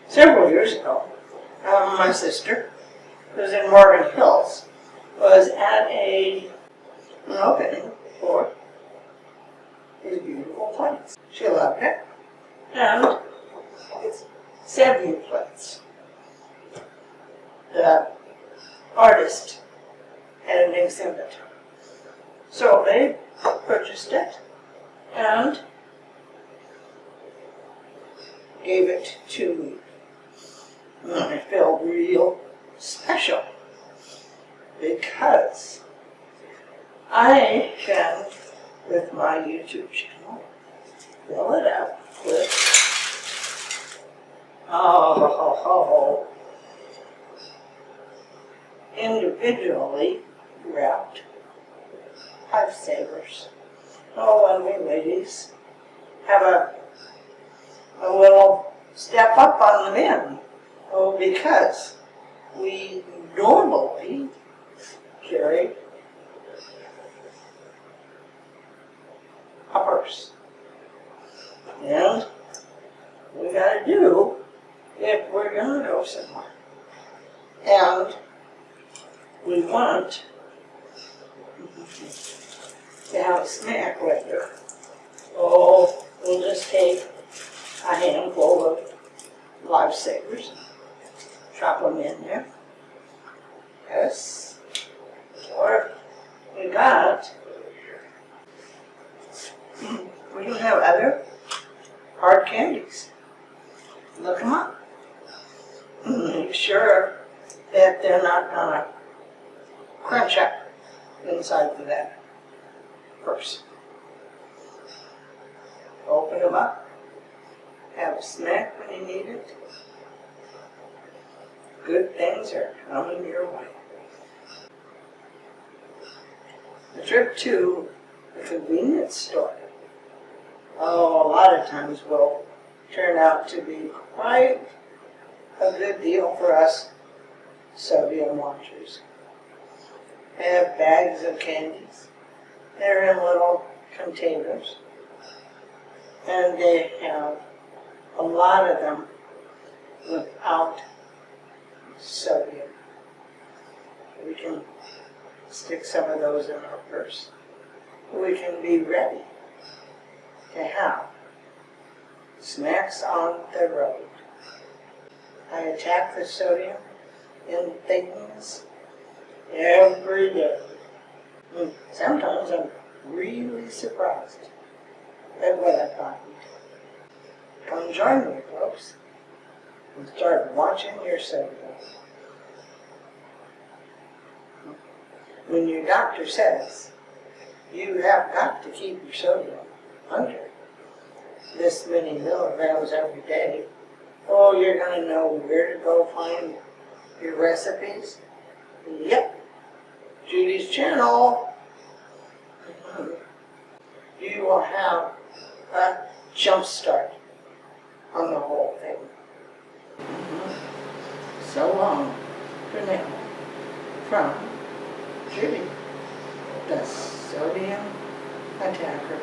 Several years ago, my sister, who's in Morgan Hills, was at an opening for these beautiful plates. She loved it, and it's 70 plates. The artist had an exhibit, so they purchased it and gave it to me. And I felt real special because I can, with my YouTube channel, fill it up with individually wrapped lifesavers. Oh, and we ladies have a little step up on the men. Oh, because we normally carry a purse. And we gotta do if we're gonna go somewhere. And we want to have a snack with her. Oh, we'll just take a handful of lifesavers, drop them in there. Yes. Or we got, we can have other hard candies. Look them up. Make sure that they're not gonna crunch up inside of that purse. Open them up. Have a snack when you need it. Good things are coming your way. The trip to the convenience store, oh, a lot of times will turn out to be quite a good deal for us sodium watchers. They have bags of candies. They're in little containers. And they have a lot of them without sodium. We can stick some of those in our purse. We can be ready to have snacks on the road. I attack the sodium in things every day. Sometimes I'm really surprised at what I find. Come join me, folks, and start watching your sodium. When your doctor says you have got to keep your sodium under this many milligrams every day, oh, you're going to know where to go find your recipes? Yep, Judy's channel. You will have a jump start on the whole thing. So long for now from Judy, the Sodium Attacker.